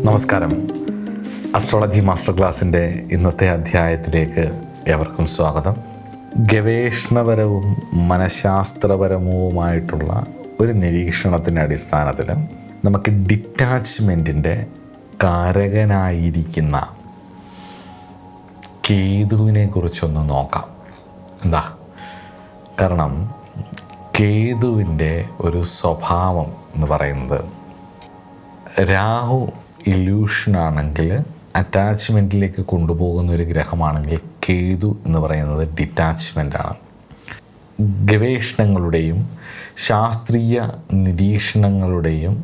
നമസ്കാരം. Astrology master ക്ലാസ്സിൻ്റെ ഇന്നത്തെ അധ്യായത്തിലേക്ക് ഏവർക്കും സ്വാഗതം. ഗവേഷണപരവും മനഃശാസ്ത്രപരവുമായിട്ടുള്ള ഒരു നിരീക്ഷണത്തിൻ്റെ അടിസ്ഥാനത്തിൽ നമുക്ക് ഡിറ്റാച്ച്മെൻറ്റിൻ്റെ കാരകനായിരിക്കുന്ന കേതുവിനെ കുറിച്ചൊന്ന് നോക്കാം. കാരണം കേതുവിൻ്റെ ഒരു സ്വഭാവം എന്ന് പറയുന്നത് രാഹു ഇല്യൂഷനാണെങ്കിൽ അറ്റാച്ച്മെൻറ്റിലേക്ക് കൊണ്ടുപോകുന്ന ഒരു ഗ്രഹമാണെങ്കിൽ കേതു എന്ന് പറയുന്നത് ഡിറ്റാച്ച്മെൻറ്റാണ്. ഗവേഷണങ്ങളുടെയും ശാസ്ത്രീയ നിരീക്ഷണങ്ങളുടെയും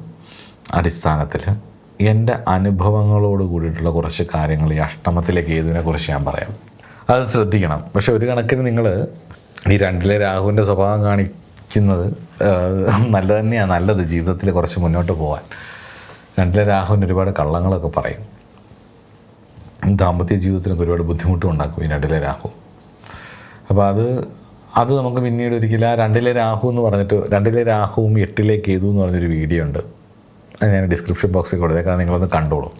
അടിസ്ഥാനത്തിൽ എൻ്റെ അനുഭവങ്ങളോട് കൂടിയിട്ടുള്ള കുറച്ച് കാര്യങ്ങൾ ഈ അഷ്ടമത്തിലെ കേതുവിനെ കുറിച്ച് ഞാൻ പറയാം. അത് ശ്രദ്ധിക്കണം. പക്ഷെ ഒരു കണക്കിന് നിങ്ങൾ ഈ രണ്ടിലെ രാഹുവിൻ്റെ സ്വഭാവം കാണിക്കുന്നത് നല്ലത് തന്നെയാണ്. നല്ലത് ജീവിതത്തിൽ കുറച്ച് മുന്നോട്ട് പോകാൻ. രണ്ടിലെ രാഹുവിന് ഒരുപാട് കള്ളങ്ങളൊക്കെ പറയും. ദാമ്പത്യ ജീവിതത്തിനൊക്കെ ഒരുപാട് ബുദ്ധിമുട്ടും ഉണ്ടാക്കും ഈ രണ്ടിലെ രാഹു. അപ്പോൾ അത് നമുക്ക് പിന്നീട് ഒരിക്കലും ആ രണ്ടിലെ രാഹു എന്ന് പറഞ്ഞിട്ട് രണ്ടിലെ രാഹുവും എട്ടിലെ കേതു എന്ന് പറഞ്ഞൊരു വീഡിയോ ഉണ്ട്. അത് ഞാൻ ഡിസ്ക്രിപ്ഷൻ ബോക്സിൽ കൊടുത്തേക്കാം, നിങ്ങളൊന്ന് കണ്ടോളൂ.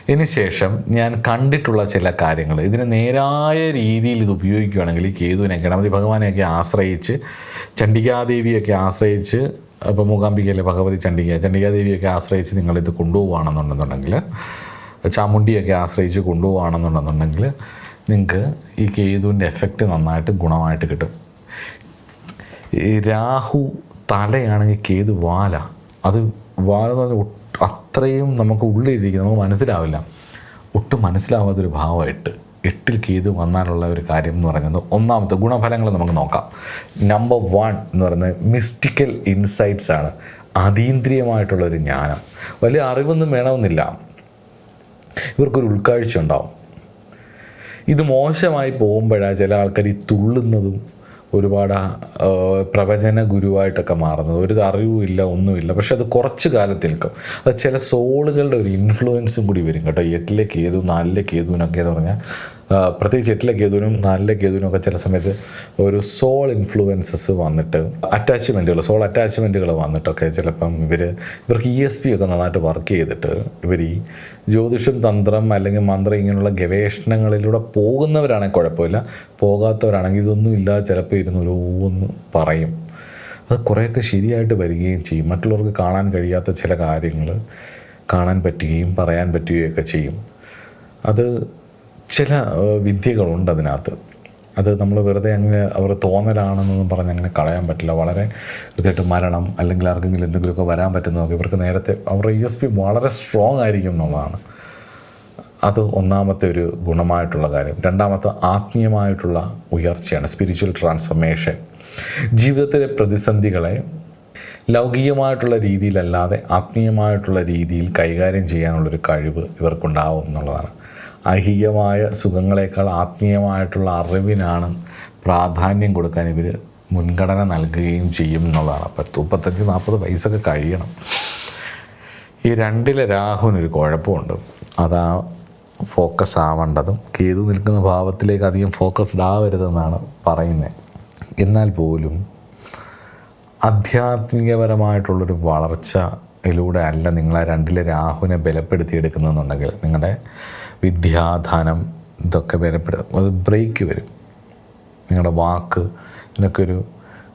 ഇതിന് ശേഷം ഞാൻ കണ്ടിട്ടുള്ള ചില കാര്യങ്ങൾ, ഇതിനെ നേരായ രീതിയിൽ ഇത് ഉപയോഗിക്കുകയാണെങ്കിൽ ഈ കേതുവിനെ ഗണപതി ഭഗവാനെയൊക്കെ ആശ്രയിച്ച് ചണ്ഡികാദേവിയൊക്കെ ആശ്രയിച്ച്, ഇപ്പോൾ മൂകാംബികയിലെ ഭഗവതി ചണ്ഡികാദേവിയൊക്കെ ആശ്രയിച്ച് നിങ്ങളിത് കൊണ്ടുപോവുകയാണെന്നുണ്ടെന്നുണ്ടെങ്കിൽ, ചാമുണ്ടിയൊക്കെ ആശ്രയിച്ച് കൊണ്ടുപോവുകയാണെന്നുണ്ടെന്നുണ്ടെങ്കിൽ നിങ്ങൾക്ക് ഈ കേതുവിൻ്റെ എഫക്റ്റ് നന്നായിട്ട് ഗുണമായിട്ട് കിട്ടും. ഈ രാഹു തലയാണെങ്കിൽ കേതു വാല. അത് വാലെന്ന് പറഞ്ഞാൽ അത്രയും നമുക്ക് ഉള്ളിലിരിക്കും, നമുക്ക് മനസ്സിലാവില്ല. ഒട്ടും മനസ്സിലാവാത്തൊരു ഭാവമായിട്ട് എട്ടിൽ കേതു വന്നാലുള്ള ഒരു കാര്യം എന്ന് പറയുന്നത്, ഒന്നാമത്തെ ഗുണഫലങ്ങൾ നമുക്ക് നോക്കാം. നമ്പർ 1 എന്ന് പറയുന്നത് മിസ്റ്റിക്കൽ ഇൻസൈറ്റ്സ് ആണ്. അതീന്ദ്രിയമായിട്ടുള്ളൊരു ജ്ഞാനം. വലിയ അറിവൊന്നും വേണമെന്നില്ല, ഇവർക്കൊരു ഉൾക്കാഴ്ച ഉണ്ടാവും. ഇത് മോശമായി പോകുമ്പോഴാണ് ചില ആൾക്കാർ ഈ തുള്ളുന്നതും ഒരുപാട് പ്രവചന ഗുരുവായിട്ടൊക്കെ മാറുന്നത്. ഒരു അറിവുമില്ല, ഒന്നുമില്ല. പക്ഷെ അത് കുറച്ച് കാലത്ത് നിൽക്കും. അത് ചില സോളുകളുടെ ഒരു ഇൻഫ്ലുവൻസും കൂടി വരും കേട്ടോ. 8ലെ കേതു 4ലെ കേതുവിനൊക്കെ എന്ന് പറഞ്ഞാൽ, പ്രത്യേകിച്ച് 8ലെ കേതുവിനും 4ലെ കേതുവിനും ഒക്കെ ചില സമയത്ത് ഒരു സോൾ ഇൻഫ്ലുവൻസസ് വന്നിട്ട് സോൾ അറ്റാച്ച്മെൻറ്റുകൾ വന്നിട്ടൊക്കെ ചിലപ്പം ഇവർക്ക് ESP ഒക്കെ നന്നായിട്ട് വർക്ക് ചെയ്തിട്ട് ഇവർ ഈ ജ്യോതിഷം, തന്ത്രം അല്ലെങ്കിൽ മന്ത്രം ഇങ്ങനെയുള്ള ഗവേഷണങ്ങളിലൂടെ പോകുന്നവരാണെങ്കിൽ കുഴപ്പമില്ല. പോകാത്തവരാണെങ്കിൽ ഇതൊന്നും ഇല്ലാതെ ചിലപ്പോൾ ഓരോന്ന് പറയും. അത് കുറേയൊക്കെ ശരിയായിട്ട് വരികയും ചെയ്യും. മറ്റുള്ളവർക്ക് കാണാൻ കഴിയാത്ത ചില കാര്യങ്ങൾ കാണാൻ പറ്റുകയും പറയാൻ പറ്റുകയൊക്കെ ചെയ്യും. അത് ചില വിദ്യകളുണ്ട് അതിനകത്ത്. അത് നമ്മൾ വെറുതെ അങ്ങ് അവർ തോന്നലാണെന്നൊന്നും പറഞ്ഞ് അങ്ങനെ കളയാൻ പറ്റില്ല. വളരെ കൃത്യമായിട്ട് മരണം അല്ലെങ്കിൽ ആർക്കെങ്കിലും എന്തെങ്കിലുമൊക്കെ വരാൻ പറ്റുന്നതൊക്കെ ഇവർക്ക് നേരത്തെ അവരുടെ ESP വളരെ സ്ട്രോങ് ആയിരിക്കും എന്നുള്ളതാണ്. അത് ഒന്നാമത്തെ ഒരു ഗുണമായിട്ടുള്ള കാര്യം. രണ്ടാമത്തെ ആത്മീയമായിട്ടുള്ള ഉയർച്ചയാണ്, സ്പിരിച്വൽ ട്രാൻസ്ഫർമേഷൻ. ജീവിതത്തിലെ പ്രതിസന്ധികളെ ലൗകികമായിട്ടുള്ള രീതിയിലല്ലാതെ ആത്മീയമായിട്ടുള്ള രീതിയിൽ കൈകാര്യം ചെയ്യാനുള്ളൊരു കഴിവ് ഇവർക്കുണ്ടാവും എന്നുള്ളതാണ്. ഐഹികമായ സുഖങ്ങളെക്കാൾ ആത്മീയമായിട്ടുള്ള അറിവിനാണ് പ്രാധാന്യം കൊടുക്കാൻ ഇവർ മുൻഗണന നൽകുകയും ചെയ്യും എന്നുള്ളതാണ്. 35-40 വയസ്സൊക്കെ കഴിയണം. ഈ രണ്ടിലെ രാഹുവിനൊരു കുഴപ്പമുണ്ട്. അതാ ഫോക്കസ് ആവേണ്ടതും കേതു നിൽക്കുന്ന ഭാവത്തിലേക്ക് അധികം ഫോക്കസ്ഡ് ആവരുതെന്നാണ് പറയുന്നത്. എന്നാൽ പോലും ആധ്യാത്മികപരമായിട്ടുള്ളൊരു വളർച്ചയിലൂടെ അല്ല നിങ്ങൾ ആ രണ്ടിലെ രാഹുവിനെ ബലപ്പെടുത്തിയെടുക്കുന്നതെന്നുണ്ടെങ്കിൽ നിങ്ങളുടെ വിദ്യാധനം ഇതൊക്കെ അത് ബ്രേക്ക് വരും. നിങ്ങളുടെ വാക്ക് ഇതിനൊക്കെ ഒരു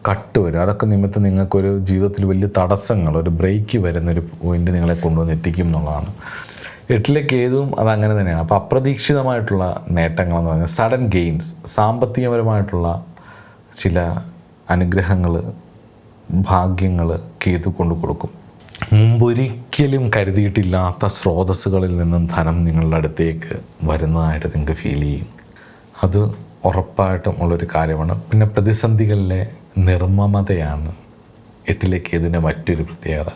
കട്ട് വരും. അതൊക്കെ നിമിത്തം നിങ്ങൾക്കൊരു ജീവിതത്തിൽ വലിയ തടസ്സങ്ങൾ, ഒരു ബ്രേക്ക് വരുന്നൊരു പോയിൻ്റ് നിങ്ങളെ കൊണ്ടുവന്ന് എത്തിക്കും എന്നുള്ളതാണ്. 8ലെ കേതുവും അതങ്ങനെ തന്നെയാണ്. അപ്പോൾ അപ്രതീക്ഷിതമായിട്ടുള്ള നേട്ടങ്ങളെന്ന് പറഞ്ഞാൽ സഡൻ ഗെയിൻസ്, സാമ്പത്തികപരമായിട്ടുള്ള ചില അനുഗ്രഹങ്ങൾ, ഭാഗ്യങ്ങൾ കേതു കൊണ്ടു കൊടുക്കും. മുമ്പൊരിക്കലും കരുതിയിട്ടില്ലാത്ത സ്രോതസ്സുകളിൽ നിന്നും ധനം നിങ്ങളുടെ അടുത്തേക്ക് വരുന്നതായിട്ട് നിങ്ങൾക്ക് ഫീൽ ചെയ്യും. അത് ഉറപ്പായിട്ടും ഉള്ളൊരു കാര്യമാണ്. പിന്നെ പ്രതിസന്ധികളിലെ നിർമ്മമതയാണ് 8ലെ കേതുവിൻ്റെ മറ്റൊരു പ്രത്യേകത.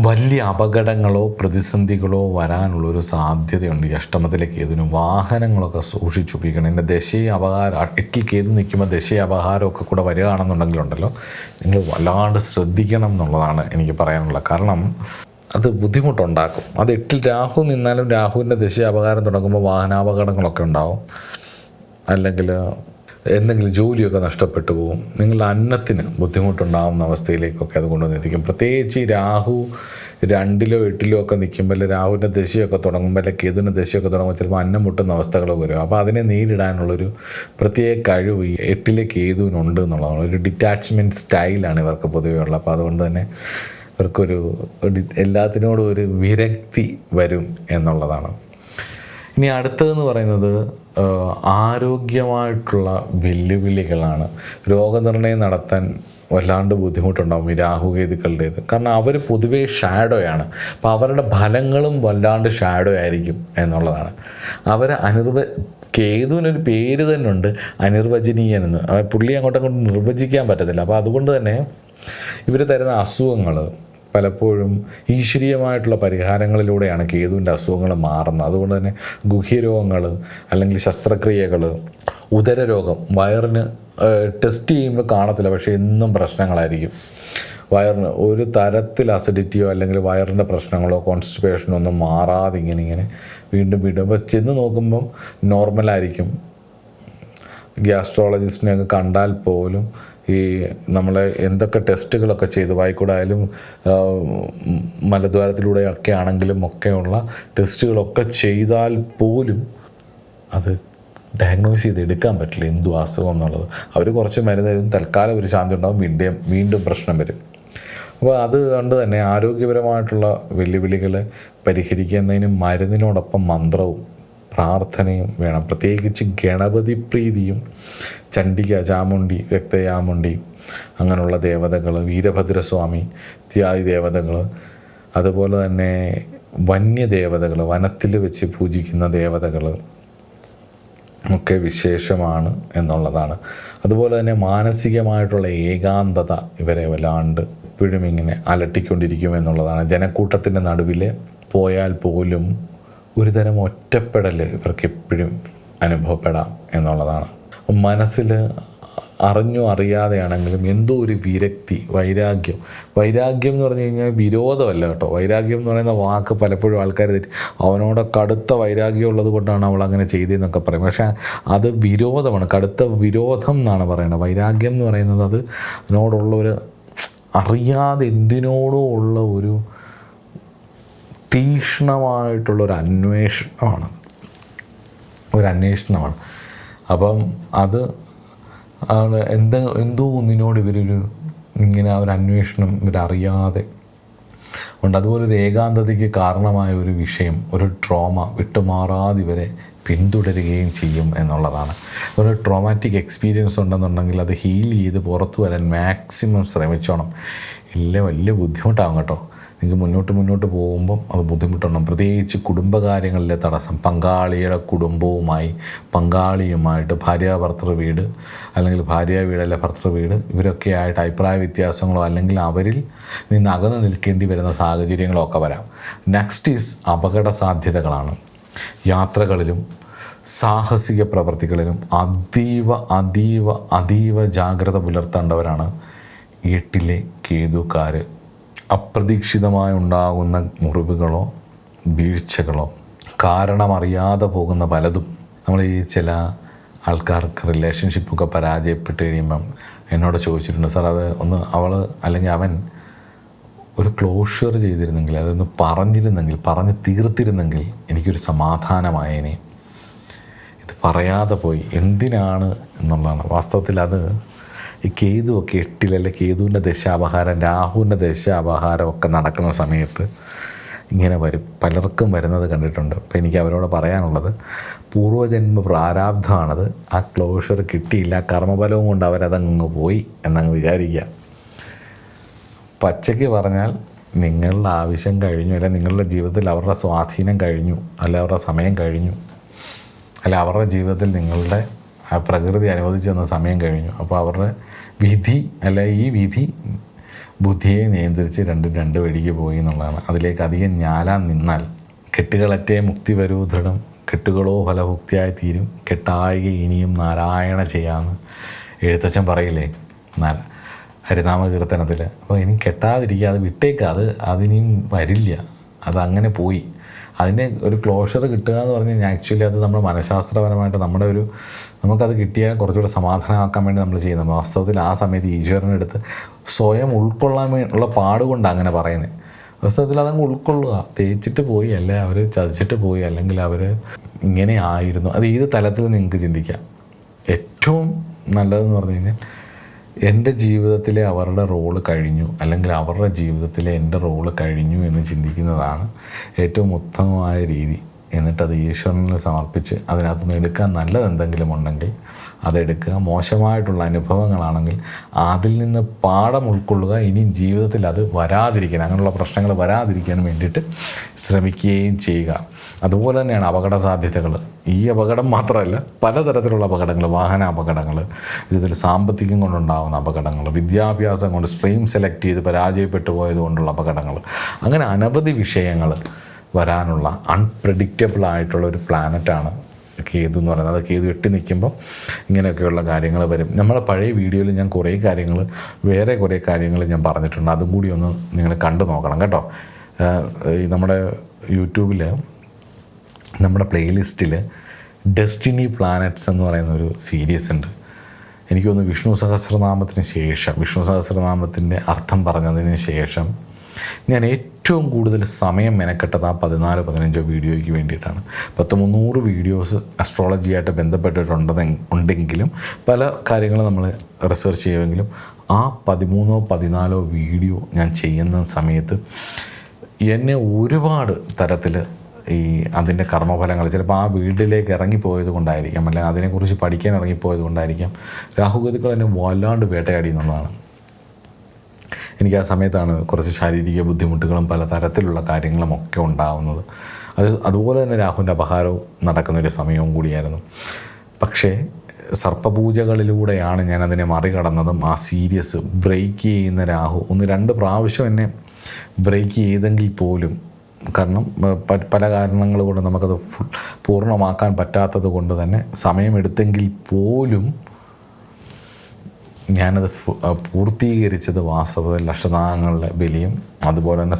വലിയ അപകടങ്ങളോ പ്രതിസന്ധികളോ വരാനുള്ളൊരു സാധ്യതയുണ്ട് ഈ അഷ്ടമത്തിലെ കേതുവിന്. വാഹനങ്ങളൊക്കെ സൂക്ഷിച്ചുപയോഗിക്കണം. എൻ്റെ ദശയും അപഹാരം, 8ൽ കേതു നിൽക്കുമ്പോൾ ദശയും അപഹാരമൊക്കെ കൂടെ വരികയാണെന്നുണ്ടെങ്കിലുണ്ടല്ലോ, നിങ്ങൾ വല്ലാണ്ട് ശ്രദ്ധിക്കണം എന്നുള്ളതാണ് എനിക്ക് പറയാനുള്ളത്. കാരണം അത് ബുദ്ധിമുട്ടുണ്ടാക്കും. അത് 8ൽ രാഹു നിന്നാലും രാഹുവിൻ്റെ ദശ അപഹാരം തുടങ്ങുമ്പോൾ വാഹനാപകടങ്ങളൊക്കെ ഉണ്ടാവും. അല്ലെങ്കിൽ എന്തെങ്കിലും ജോലിയൊക്കെ നഷ്ടപ്പെട്ടു പോകും. നിങ്ങളുടെ അന്നത്തിന് ബുദ്ധിമുട്ടുണ്ടാകുന്ന അവസ്ഥയിലേക്കൊക്കെ അത് കൊണ്ടുവന്നെത്തിക്കും. പ്രത്യേകിച്ച് ഈ രാഹു 2-ലോ 8-ലോ ഒക്കെ നിൽക്കുമ്പോൾ, അല്ലെ രാഹുവിൻ്റെ ദശയൊക്കെ തുടങ്ങുമ്പോൾ, അല്ലെ കേതുവിൻ്റെ ദശയൊക്കെ തുടങ്ങുമ്പോൾ ചിലപ്പോൾ അന്നം മുട്ടുന്ന അവസ്ഥകളൊക്കെ വരും. അപ്പോൾ അതിനെ നേരിടാനുള്ളൊരു പ്രത്യേക കഴിവ് ഈ 8-ലെ കേതുവിനുണ്ട് എന്നുള്ളതാണ്. ഒരു ഡിറ്റാച്ച്മെൻറ്റ് സ്റ്റൈലാണ് ഇവർക്ക് പൊതുവേ ഉള്ളത്. അപ്പോൾ അതുകൊണ്ട് തന്നെ ഇവർക്കൊരു എല്ലാത്തിനോടും ഒരു വിരക്തി വരും എന്നുള്ളതാണ്. ഇനി അടുത്തതെന്ന് പറയുന്നത് ആരോഗ്യമായിട്ടുള്ള വെല്ലുവിളികളാണ്. രോഗനിർണയം നടത്താൻ വല്ലാണ്ട് ബുദ്ധിമുട്ടുണ്ടാകും ഈ രാഹുകേതുക്കളുടേത്. കാരണം അവർ പൊതുവേ ഷാഡോയാണ്. അപ്പോൾ അവരുടെ ഫലങ്ങളും വല്ലാണ്ട് ഷാഡോ ആയിരിക്കും എന്നുള്ളതാണ്. അവർ കേതുവിനൊരു പേര് തന്നെ ഉണ്ട്, അനിർവചനീയനെന്ന്. പുള്ളി അങ്ങോട്ടും നിർവചിക്കാൻ പറ്റത്തില്ല. അപ്പോൾ അതുകൊണ്ട് തന്നെ ഇവർ തരുന്ന അസുഖങ്ങൾ പലപ്പോഴും ഈശ്വരീയമായിട്ടുള്ള പരിഹാരങ്ങളിലൂടെയാണ് കേതുവിൻ്റെ അസുഖങ്ങൾ മാറുന്നത്. അതുകൊണ്ട് തന്നെ ഗുഹ്യരോഗങ്ങൾ, അല്ലെങ്കിൽ ശസ്ത്രക്രിയകൾ, ഉദരരോഗം, വയറിന് ടെസ്റ്റ് ചെയ്യുമ്പോൾ കാണത്തില്ല, പക്ഷേ എന്നും പ്രശ്നങ്ങളായിരിക്കും. വയറിന് ഒരു തരത്തിൽ അസിഡിറ്റിയോ അല്ലെങ്കിൽ വയറിൻ്റെ പ്രശ്നങ്ങളോ കോൺസ്റ്റിപ്പേഷനോ ഒന്നും മാറാതെ ഇങ്ങനെ വീണ്ടും അപ്പോൾ ചെന്ന് നോക്കുമ്പം നോർമലായിരിക്കും. ഗ്യാസ്ട്രോളജിസ്റ്റിനെയൊക്കെ കണ്ടാൽ പോലും ഈ നമ്മളെ എന്തൊക്കെ ടെസ്റ്റുകളൊക്കെ ചെയ്ത് വായിക്കൂടായാലും മലദ്വാരത്തിലൂടെയൊക്കെ ആണെങ്കിലും ഒക്കെയുള്ള ടെസ്റ്റുകളൊക്കെ ചെയ്താൽ പോലും അത് ഡയഗ്നോസ് ചെയ്ത് എടുക്കാൻ പറ്റില്ല എന്തു അസുഖം എന്നുള്ളത്. അവർ കുറച്ച് മരുന്ന് തരും, തൽക്കാലം ഒരു ശാന്തി ഉണ്ടാകും, വീണ്ടും പ്രശ്നം വരും. അപ്പോൾ അതുകൊണ്ട് തന്നെ ആരോഗ്യപരമായിട്ടുള്ള വെല്ലുവിളികളെ പരിഹരിക്കുന്നതിന് മരുന്നിനോടൊപ്പം മന്ത്രവും പ്രാർത്ഥനയും വേണം. പ്രത്യേകിച്ച് ഗണപതി പ്രീതിയും, ചണ്ഡിക, ചാമുണ്ഡി, രക്തയാമുണ്ഡി, അങ്ങനെയുള്ള ദേവതകൾ, വീരഭദ്രസ്വാമി ഇത്യാദി ദേവതകൾ, അതുപോലെ തന്നെ വന്യദേവതകൾ, വനത്തിൽ വെച്ച് പൂജിക്കുന്ന ദേവതകൾ ഒക്കെ വിശേഷമാണ് എന്നുള്ളതാണ്. അതുപോലെ തന്നെ മാനസികമായിട്ടുള്ള ഏകാന്തത ഇവരെ വല്ലാണ്ട് എപ്പോഴും ഇങ്ങനെ അലട്ടിക്കൊണ്ടിരിക്കും എന്നുള്ളതാണ്. ജനക്കൂട്ടത്തിൻ്റെ നടുവിൽ പോയാൽ പോലും ഒരുതരം ഒറ്റപ്പെടൽ ഇവർക്ക് എപ്പോഴും അനുഭവപ്പെടാം എന്നുള്ളതാണ്. മനസ്സിൽ അറിഞ്ഞോ അറിയാതെയാണെങ്കിലും എന്തോ ഒരു വിരക്തി, വൈരാഗ്യം എന്ന് പറഞ്ഞു കഴിഞ്ഞാൽ വിരോധമല്ല കേട്ടോ. വൈരാഗ്യം എന്ന് പറയുന്ന വാക്ക് പലപ്പോഴും ആൾക്കാർ തെറ്റി, അവനോട് കടുത്ത വൈരാഗ്യം ഉള്ളത് കൊണ്ടാണ് അവൾ അങ്ങനെ ചെയ്തതെന്നൊക്കെ പറയും. പക്ഷേ അത് വിരോധമാണ്, കടുത്ത വിരോധം എന്നാണ് പറയുന്നത്. വൈരാഗ്യം എന്ന് പറയുന്നത് അത് അതിനോടുള്ള ഒരു അറിയാതെ എന്തിനോടോ ഉള്ള ഒരു തീക്ഷ്ണമായിട്ടുള്ളൊരു അന്വേഷണമാണ്. അപ്പം അത് എന്തോ ഒന്നിനോട് ഇങ്ങനെ ഒരു അന്വേഷണം ഇവരറിയാതെ ഉണ്ട്. അതുപോലെ ഒരു ഏകാന്തതയ്ക്ക് കാരണമായ ഒരു വിഷയം, ഒരു ട്രോമ വിട്ടുമാറാതെ ഇവരെ പിന്തുടരുകയും ചെയ്യും എന്നുള്ളതാണ്. ഒരു ട്രോമാറ്റിക് എക്സ്പീരിയൻസ് ഉണ്ടെന്നുണ്ടെങ്കിൽ അത് ഹീൽ ചെയ്ത് പുറത്തു വരാൻ മാക്സിമം ശ്രമിച്ചോണം. വലിയ ബുദ്ധിമുട്ടാകും കേട്ടോ. നിങ്ങൾക്ക് മുന്നോട്ട് പോകുമ്പം അത് ബുദ്ധിമുട്ടുണ്ടാകും. പ്രത്യേകിച്ച് കുടുംബകാര്യങ്ങളിലെ തടസ്സം, പങ്കാളിയുടെ കുടുംബവുമായി, പങ്കാളിയുമായിട്ട്, ഭാര്യാഭർത്തൃ വീട് അല്ലെങ്കിൽ ഭാര്യ വീട് അല്ലെ ഭർത്തൃ വീട്, ഇവരൊക്കെ ആയിട്ട് അഭിപ്രായ വ്യത്യാസങ്ങളോ അല്ലെങ്കിൽ അവരിൽ നിന്ന് അകന്ന് നിൽക്കേണ്ടി വരുന്ന സാഹചര്യങ്ങളോ ഒക്കെ വരാം. നെക്സ്റ്റ് ഈസ് അപകട സാധ്യതകളാണ്. യാത്രകളിലും സാഹസിക പ്രവൃത്തികളിലും അതീവ ജാഗ്രത പുലർത്തേണ്ടവരാണ് 8-ലെ കേതുക്കാർ. അപ്രതീക്ഷിതമായി ഉണ്ടാകുന്ന മുറിവുകളോ വീഴ്ചകളോ, കാരണമറിയാതെ പോകുന്ന പലതും, നമ്മൾ ഈ ചില ആൾക്കാർക്ക് റിലേഷൻഷിപ്പൊക്കെ പരാജയപ്പെട്ട് കഴിയുമ്പം എന്നോട് ചോദിച്ചിട്ടുണ്ട്, സാർ അത് ഒന്ന് അവൾ അല്ലെങ്കിൽ അവൻ ഒരു ക്ലോഷർ ചെയ്തിരുന്നെങ്കിൽ, അതൊന്ന് പറഞ്ഞു തീർത്തിരുന്നെങ്കിൽ എനിക്കൊരു സമാധാനമായേനെ. ഇത് പറയാതെ പോയി എന്തിനാണ് എന്നുള്ളതാണ് വാസ്തവത്തിൽ. അത് ഈ കേതുവൊക്കെ 8-ലെ കേതുവിൻ്റെ ദശാപഹാരം, രാഹുവിൻ്റെ ദശാപഹാരം ഒക്കെ നടക്കുന്ന സമയത്ത് ഇങ്ങനെ വരും. പലർക്കും വരുന്നത് കണ്ടിട്ടുണ്ട്. അപ്പോൾ എനിക്ക് അവരോട് പറയാനുള്ളത്, പൂർവ്വജന്മ പ്രാരാബ്ധമാണത്. ആ ക്ലോഷർ കിട്ടിയില്ല, കർമ്മഫലവും കൊണ്ട് അവരതങ്ങ് പോയി എന്നങ്ങ് വിചാരിക്കുക. പച്ചയ്ക്ക് പറഞ്ഞാൽ നിങ്ങളുടെ ആവശ്യം കഴിഞ്ഞു, അല്ല നിങ്ങളുടെ ജീവിതത്തിൽ അവരുടെ സ്വാധീനം കഴിഞ്ഞു, അല്ല അവരുടെ സമയം കഴിഞ്ഞു, അല്ല അവരുടെ ജീവിതത്തിൽ നിങ്ങളുടെ പ്രകൃതി അനുവദിച്ചു തന്ന സമയം കഴിഞ്ഞു. അപ്പോൾ അവരുടെ വിധി അല്ല ഈ വിധി ബുദ്ധിയെ നിയന്ത്രിച്ച് രണ്ട് വഴിക്ക് പോയി എന്നുള്ളതാണ്. അതിലേക്ക് അധികം ഞാലാൻ നിന്നാൽ കെട്ടുകളറ്റേ മുക്തി വരൂ ദൃഢം, കെട്ടുകളോ ഫലഭുക്തിയായി തീരും, കെട്ടായിക ഇനിയും നാരായണ ചെയ്യാമെന്ന് എഴുത്തച്ഛൻ പറയില്ലേ ഹരിനാമ കീർത്തനത്തിൽ. അപ്പോൾ ഇനി കെട്ടാതിരിക്കുക, അത് വിട്ടേക്കുക, അതിനിയും വരില്ല, അതങ്ങനെ പോയി. അതിൻ്റെ ഒരു ക്ലോഷർ കിട്ടുക എന്ന് പറഞ്ഞു കഴിഞ്ഞാൽ ആക്ച്വലി അത് നമ്മൾ മനഃശാസ്ത്രപരമായിട്ട് നമുക്കത് കിട്ടിയാൽ കുറച്ചുകൂടെ സമാധാനമാക്കാൻ വേണ്ടി നമ്മൾ ചെയ്യുന്നത്. വാസ്തവത്തിൽ ആ സമയത്ത് ഈശ്വരനെടുത്ത് സ്വയം ഉൾക്കൊള്ളാൻ ഉള്ള പാടുകൊണ്ടാണ് അങ്ങനെ പറയുന്നത്. വാസ്തവത്തിൽ അതങ്ങ് ഉൾക്കൊള്ളുക. തേച്ചിട്ട് പോയി, അല്ലെ അവർ ചതിച്ചിട്ട് പോയി, അല്ലെങ്കിൽ അവർ ഇങ്ങനെ ആയിരുന്നു. അത് ഏത് തലത്തിൽ നിങ്ങൾക്ക് ചിന്തിക്കാം. ഏറ്റവും നല്ലതെന്ന് പറഞ്ഞു കഴിഞ്ഞാൽ എൻ്റെ ജീവിതത്തിലെ അവരുടെ റോള് കഴിഞ്ഞു, അല്ലെങ്കിൽ അവരുടെ ജീവിതത്തിലെ എൻ്റെ റോള് കഴിഞ്ഞു എന്ന് ചിന്തിക്കുന്നതാണ് ഏറ്റവും ഉത്തമമായ രീതി. എന്നിട്ടത് ഈശ്വരനിൽ സമർപ്പിച്ച് അതിനകത്തുനിന്ന് എടുക്കാൻ നല്ലത് എന്തെങ്കിലും ഉണ്ടെങ്കിൽ അതെടുക്കുക. മോശമായിട്ടുള്ള അനുഭവങ്ങളാണെങ്കിൽ അതിൽ നിന്ന് പാഠം ഉൾക്കൊള്ളുക. ഇനിയും ജീവിതത്തിൽ അത് വരാതിരിക്കാൻ, അങ്ങനെയുള്ള പ്രശ്നങ്ങൾ വരാതിരിക്കാൻ വേണ്ടിയിട്ട് ശ്രമിക്കുകയും ചെയ്യുക. അതുപോലെ തന്നെയാണ് അപകട സാധ്യതകൾ. ഈ അപകടം മാത്രമല്ല, പലതരത്തിലുള്ള അപകടങ്ങൾ, വാഹന അപകടങ്ങൾ, ജീവിതത്തിൽ സാമ്പത്തികം കൊണ്ടുണ്ടാകുന്ന അപകടങ്ങൾ, വിദ്യാഭ്യാസം കൊണ്ട് സ്ട്രീം സെലക്ട് ചെയ്ത് പരാജയപ്പെട്ടു പോയത് കൊണ്ടുള്ള അപകടങ്ങൾ, അങ്ങനെ അനവധി വിഷയങ്ങൾ വരാനുള്ള അൺപ്രഡിക്റ്റബിൾ ആയിട്ടുള്ള ഒരു പ്ലാനറ്റാണ് കേതു എന്ന് പറയുന്നത്. അത് കേതു എട്ടി നിൽക്കുമ്പോൾ ഇങ്ങനെയൊക്കെയുള്ള കാര്യങ്ങൾ വരും. നമ്മളെ പഴയ വീഡിയോയിൽ ഞാൻ വേറെ കുറേ കാര്യങ്ങൾ ഞാൻ പറഞ്ഞിട്ടുണ്ട്. അതും കൂടി ഒന്ന് നിങ്ങൾ കണ്ടു നോക്കണം കേട്ടോ. നമ്മുടെ യൂട്യൂബിൽ നമ്മുടെ പ്ലേലിസ്റ്റിൽ ഡെസ്റ്റിനി പ്ലാനറ്റ്സ് എന്ന് പറയുന്ന ഒരു സീരീസ് ഉണ്ട്. എനിക്ക് തോന്നുന്നു വിഷ്ണു സഹസ്രനാമത്തിൻ്റെ അർത്ഥം പറഞ്ഞതിന് ശേഷം ഞാൻ ഏറ്റവും കൂടുതൽ സമയം മെനക്കെട്ടത് ആ 14-15 വീഡിയോയ്ക്ക് വേണ്ടിയിട്ടാണ്. 300 വീഡിയോസ് അസ്ട്രോളജിയായിട്ട് ബന്ധപ്പെട്ടിട്ടുണ്ടെങ്കിലും പല കാര്യങ്ങളും നമ്മൾ റിസർച്ച് ചെയ്യുമെങ്കിലും ആ 13-14 വീഡിയോ ഞാൻ ചെയ്യുന്ന സമയത്ത് എന്നെ ഒരുപാട് തരത്തിൽ അതിൻ്റെ കർമ്മഫലങ്ങൾ, ചിലപ്പോൾ ആ വീട്ടിലേക്ക് ഇറങ്ങിപ്പോയത് കൊണ്ടായിരിക്കാം, അല്ലെങ്കിൽ അതിനെക്കുറിച്ച് പഠിക്കാൻ ഇറങ്ങിപ്പോയത് കൊണ്ടായിരിക്കാം, രാഹുകേതുക്കൾ എന്നെ വല്ലാണ്ട് വേട്ടയാടി എന്നുള്ളതാണ്. എനിക്ക് ആ സമയത്താണ് കുറച്ച് ശാരീരിക ബുദ്ധിമുട്ടുകളും പല തരത്തിലുള്ള കാര്യങ്ങളും ഒക്കെ ഉണ്ടാകുന്നത്. അതുപോലെ തന്നെ രാഹുവിൻ്റെ അപഹാരവും നടക്കുന്നൊരു സമയവും കൂടിയായിരുന്നു. പക്ഷേ സർപ്പപൂജകളിലൂടെയാണ് ഞാൻ അതിനെ മറികടന്നതും. ആ സീരീസ് ബ്രേക്ക് ചെയ്യുന്ന രാഹു 1-2 പ്രാവശ്യം എന്നെ ബ്രേക്ക് ചെയ്തെങ്കിൽ പോലും, കാരണം പല കാരണങ്ങൾ കൊണ്ട് നമുക്കത് പൂർണ്ണമാക്കാൻ പറ്റാത്തത് കൊണ്ട് തന്നെ സമയമെടുത്തെങ്കിൽ പോലും ഞാനത് പൂർത്തീകരിച്ചത് വാസ്തവത്തിൽ അഷ്ടനാമങ്ങളുടെ ബലിയും അതുപോലെ തന്നെ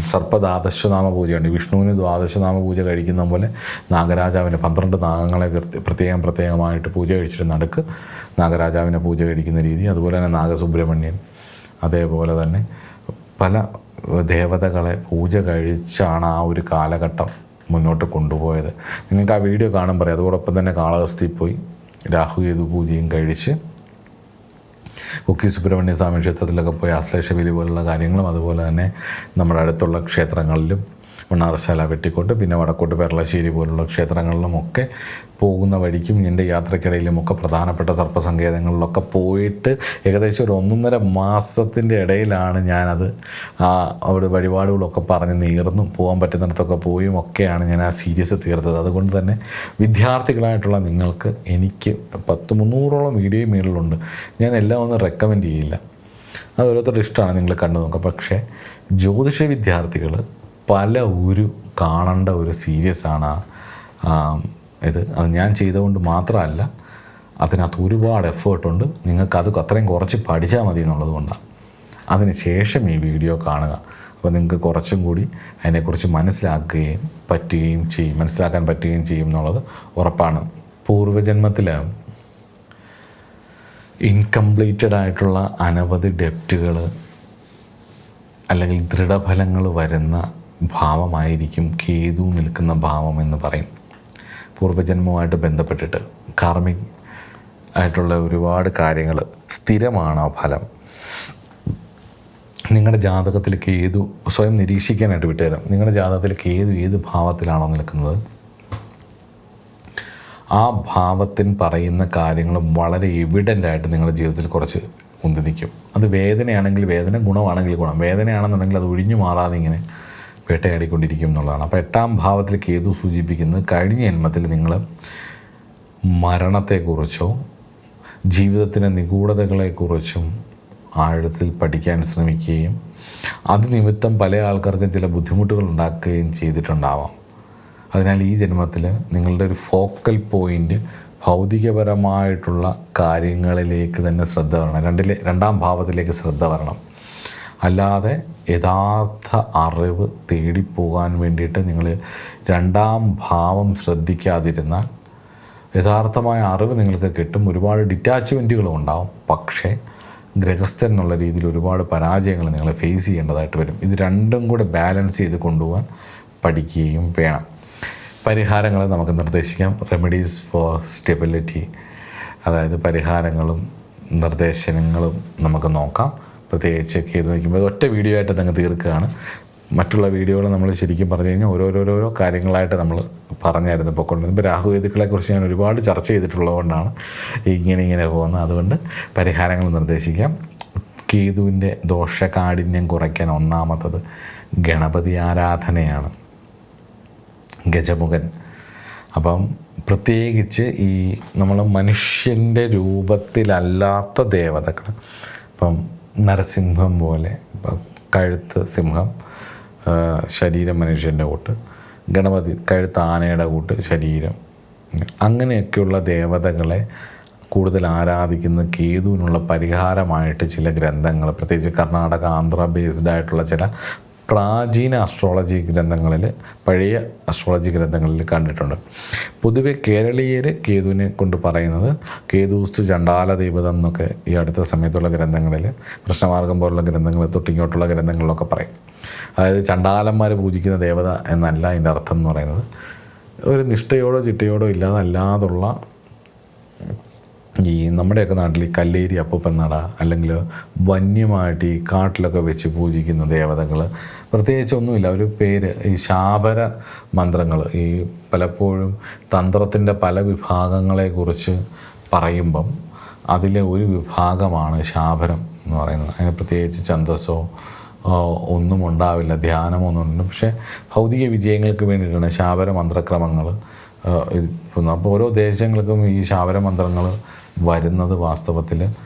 സർപ്പദ്വാദശനാമ പൂജയുണ്ട്. വിഷ്ണുവിന് ദ്വാദശനാമ പൂജ കഴിക്കുന്ന പോലെ നാഗരാജാവിന് 12 നാഗങ്ങളെ പ്രത്യേകമായിട്ട് പൂജ കഴിച്ചിട്ട് നടുക്ക് നാഗരാജാവിനെ പൂജ കഴിക്കുന്ന രീതി, അതുപോലെ തന്നെ നാഗസുബ്രഹ്മണ്യൻ, അതേപോലെ തന്നെ പല ദേവതകളെ പൂജ കഴിച്ചാണ് ആ ഒരു കാലഘട്ടം മുന്നോട്ട് കൊണ്ടുപോയത്. നിങ്ങൾക്ക് ആ വീഡിയോ കാണുമ്പോൾ പറയാം. അതോടൊപ്പം തന്നെ കാളഹസ്തിയിൽ പോയി രാഹുകേതു പൂജയും കഴിച്ച് കുക്കി സുബ്രഹ്മണ്യ സ്വാമി ക്ഷേത്രത്തിലൊക്കെ പോയി ആശ്ലേഷബലി പോലുള്ള കാര്യങ്ങളും, അതുപോലെ തന്നെ നമ്മുടെ അടുത്തുള്ള ക്ഷേത്രങ്ങളിലും മണ്ണാറശാല, വെട്ടിക്കോട്ട്, പിന്നെ വടക്കോട്ട് പെരളശ്ശേരി പോലുള്ള ക്ഷേത്രങ്ങളിലുമൊക്കെ പോകുന്ന വഴിക്കും എൻ്റെ യാത്രക്കിടയിലുമൊക്കെ പ്രധാനപ്പെട്ട സർപ്പസങ്കേതങ്ങളിലൊക്കെ പോയിട്ട് ഏകദേശം ഒരു 1.5 മാസത്തിൻ്റെ ഇടയിലാണ് ഞാനത് അവിടെ വഴിപാടുകളൊക്കെ പറഞ്ഞ് നീർന്നും പോകാൻ പറ്റുന്നിടത്തൊക്കെ പോയും ഒക്കെയാണ് ഞാൻ ആ സീരീസ് തീർത്തത്. അതുകൊണ്ട് തന്നെ വിദ്യാർത്ഥികളായിട്ടുള്ള നിങ്ങൾക്ക് എനിക്ക് 300ഓളം വീഡിയോ മേളിലുണ്ട്. ഞാൻ എല്ലാം ഒന്നും റെക്കമെൻഡ് ചെയ്യില്ല, അത് ഓരോരുത്തരുടെ ഇഷ്ടമാണ്, നിങ്ങൾ കണ്ടു നോക്കാം. പക്ഷേ ജ്യോതിഷ വിദ്യാർത്ഥികൾ കാണേണ്ട ഒരു സീരീസാണ് ഇത്. അത് ഞാൻ ചെയ്തുകൊണ്ട് മാത്രമല്ല, അതിനകത്ത് ഒരുപാട് എഫേർട്ടുണ്ട്. നിങ്ങൾക്കത് അത്രയും കുറച്ച് പഠിച്ചാൽ മതി എന്നുള്ളത് കൊണ്ടാണ്. അതിന് ശേഷം ഈ വീഡിയോ കാണുക. അപ്പോൾ നിങ്ങൾക്ക് കുറച്ചും കൂടി അതിനെക്കുറിച്ച് മനസ്സിലാക്കാൻ പറ്റുകയും ചെയ്യും എന്നുള്ളത് ഉറപ്പാണ്. പൂർവ്വജന്മത്തിൽ ഇൻകംപ്ലീറ്റഡ് ആയിട്ടുള്ള അനവധി ഡെപ്റ്റുകൾ അല്ലെങ്കിൽ ദൃഢഫലങ്ങൾ വരുന്ന ഭാവമായിരിക്കും കേതു നിൽക്കുന്ന ഭാവം എന്ന് പറയും. പൂർവ്വജന്മവുമായിട്ട് ബന്ധപ്പെട്ടിട്ട് കാർമിക് ആയിട്ടുള്ള ഒരുപാട് കാര്യങ്ങൾ സ്ഥിരമാണ് ആ ഫലം. നിങ്ങളുടെ ജാതകത്തിൽ കേതു സ്വയം നിരീക്ഷിക്കാനായിട്ട് വിട്ടുതരാം. നിങ്ങളുടെ ജാതകത്തിൽ കേതു ഏത് ഭാവത്തിലാണോ നിൽക്കുന്നത്, ആ ഭാവത്തിന് പറയുന്ന കാര്യങ്ങൾ വളരെ എവിഡൻ്റായിട്ട് നിങ്ങളുടെ ജീവിതത്തിൽ കുറച്ച് മുന്തി നിൽക്കും. അത് വേദനയാണെങ്കിൽ വേദന, ഗുണമാണെങ്കിൽ ഗുണം. വേദനയാണെന്നുണ്ടെങ്കിൽ അത് ഒഴിഞ്ഞു മാറാതെ ഇങ്ങനെ വേട്ടയാടിക്കൊണ്ടിരിക്കും എന്നുള്ളതാണ്. അപ്പോൾ 8ാം ഭാവത്തിൽ കേതു സൂചിപ്പിക്കുന്നത് കഴിഞ്ഞ ജന്മത്തിൽ നിങ്ങൾ മരണത്തെക്കുറിച്ചോ ജീവിതത്തിൻ്റെ നിഗൂഢതകളെക്കുറിച്ചും ആഴത്തിൽ പഠിക്കാൻ ശ്രമിക്കുകയും അത് നിമിത്തം പല ആൾക്കാർക്കും ചില ബുദ്ധിമുട്ടുകൾ ഉണ്ടാക്കുകയും ചെയ്തിട്ടുണ്ടാവാം. അതിനാൽ ഈ ജന്മത്തിൽ നിങ്ങളുടെ ഒരു ഫോക്കൽ പോയിൻ്റ് ഭൗതികപരമായിട്ടുള്ള കാര്യങ്ങളിലേക്ക് തന്നെ ശ്രദ്ധ വരണം. 2ാം ഭാവത്തിലേക്ക് ശ്രദ്ധ വരണം. അല്ലാതെ യഥാർത്ഥ അറിവ് തേടിപ്പോകാൻ വേണ്ടിയിട്ട് നിങ്ങൾ രണ്ടാം ഭാവം ശ്രദ്ധിക്കാതിരുന്നാൽ യഥാർത്ഥമായ അറിവ് നിങ്ങൾക്ക് കിട്ടും. ഒരുപാട് ഡിറ്റാച്ച്മെൻറ്റുകളും ഉണ്ടാവും. പക്ഷേ ഗൃഹസ്ഥൻ എന്നുള്ള രീതിയിൽ ഒരുപാട് പരാജയങ്ങൾ നിങ്ങൾ ഫേസ് ചെയ്യേണ്ടതായിട്ട് വരും. ഇത് രണ്ടും കൂടെ ബാലൻസ് ചെയ്ത് കൊണ്ടുപോകാൻ പഠിക്കുകയും വേണം. പരിഹാരങ്ങൾ നമുക്ക് നിർദ്ദേശിക്കാം. റെമഡീസ് ഫോർ സ്റ്റെബിലിറ്റി, അതായത് പരിഹാരങ്ങളും നിർദ്ദേശങ്ങളും നമുക്ക് നോക്കാം. പ്രത്യേകിച്ച് കേത് നിൽക്കുമ്പോൾ ഒറ്റ വീഡിയോ ആയിട്ട് അങ്ങ് തീർക്കുകയാണ്. മറ്റുള്ള വീഡിയോകൾ നമ്മൾ ശരിക്കും പറഞ്ഞു കഴിഞ്ഞാൽ ഓരോരോ കാര്യങ്ങളായിട്ട് നമ്മൾ പറഞ്ഞായിരുന്നു പൊയ്ക്കൊണ്ടിരുന്നത്. ഇപ്പോൾ രാഹുവേതുക്കളെക്കുറിച്ച് ഞാൻ ഒരുപാട് ചർച്ച ചെയ്തിട്ടുള്ളതുകൊണ്ടാണ് ഇങ്ങനെ പോകുന്നത്. അതുകൊണ്ട് പരിഹാരങ്ങൾ നിർദ്ദേശിക്കാം. കേതുവിൻ്റെ ദോഷകാഠിന്യം കുറയ്ക്കാൻ ഒന്നാമത്തത് ഗണപതി ആരാധനയാണ്. ഗജമുഖൻ. അപ്പം പ്രത്യേകിച്ച് ഈ നമ്മൾ മനുഷ്യൻ്റെ രൂപത്തിലല്ലാത്ത ദേവതകൾ, ഇപ്പം നരസിംഹം പോലെ, ഇപ്പം കഴുത്ത് സിംഹം, ശരീരം മനുഷ്യൻ്റെ കൂട്ട്, ഗണപതി കഴുത്ത് ആനയുടെ കൂട്ട്, ശരീരം, അങ്ങനെയൊക്കെയുള്ള ദേവതകളെ കൂടുതൽ ആരാധിക്കുന്ന കേതുവിനുള്ള പരിഹാരമായിട്ട് ചില ഗ്രന്ഥങ്ങൾ, പ്രത്യേകിച്ച് കർണാടക, ആന്ധ്ര ബേസ്ഡ് ആയിട്ടുള്ള ചില പ്രാചീന അസ്ട്രോളജി ഗ്രന്ഥങ്ങളിൽ, പഴയ അസ്ട്രോളജി ഗ്രന്ഥങ്ങളിൽ കണ്ടിട്ടുണ്ട്. പൊതുവെ കേരളീയർ കേതുവിനെ കൊണ്ട് പറയുന്നത് കേതുസ്തു ചണ്ടാല ദൈവതം എന്നൊക്കെ ഈ അടുത്ത സമയത്തുള്ള ഗ്രന്ഥങ്ങളിൽ, കൃഷ്ണമാർഗം പോലുള്ള ഗ്രന്ഥങ്ങൾ തൊട്ടിങ്ങോട്ടുള്ള ഗ്രന്ഥങ്ങളിലൊക്കെ പറയും. അതായത് ചണ്ടാലന്മാർ പൂജിക്കുന്ന ദേവത എന്നല്ല അതിൻ്റെ അർത്ഥം എന്ന് പറയുന്നത്. ഒരു നിഷ്ഠയോടോ ചിട്ടയോടോ ഇല്ലാതെ അല്ലാതുള്ള ഈ നമ്മുടെയൊക്കെ നാട്ടിൽ കല്ലേരി അപ്പൂപ്പൻ നട, അല്ലെങ്കിൽ വന്യമായിട്ട് ഈ കാട്ടിലൊക്കെ വെച്ച് പൂജിക്കുന്ന ദേവതകൾ, പ്രത്യേകിച്ചൊന്നുമില്ല. ഒരു പേര്, ഈ ശാബര മന്ത്രങ്ങൾ, ഈ പലപ്പോഴും തന്ത്രത്തിൻ്റെ പല വിഭാഗങ്ങളെക്കുറിച്ച് പറയുമ്പം അതിലെ ഒരു വിഭാഗമാണ് ശാബരം എന്ന് പറയുന്നത്. അതിന് പ്രത്യേകിച്ച് ഛന്ദസ്സോ ഒന്നും ഉണ്ടാവില്ല, ധ്യാനമൊന്നും. പക്ഷേ ഭൗതിക വിജയങ്ങൾക്ക് വേണ്ടിയിട്ടാണ് ശാബര മന്ത്രക്രമങ്ങൾ. അപ്പോൾ ഓരോ ദേശങ്ങൾക്കും ഈ ശാബര മന്ത്രങ്ങൾ വരുന്നത് വാസ്തവത്തിൽ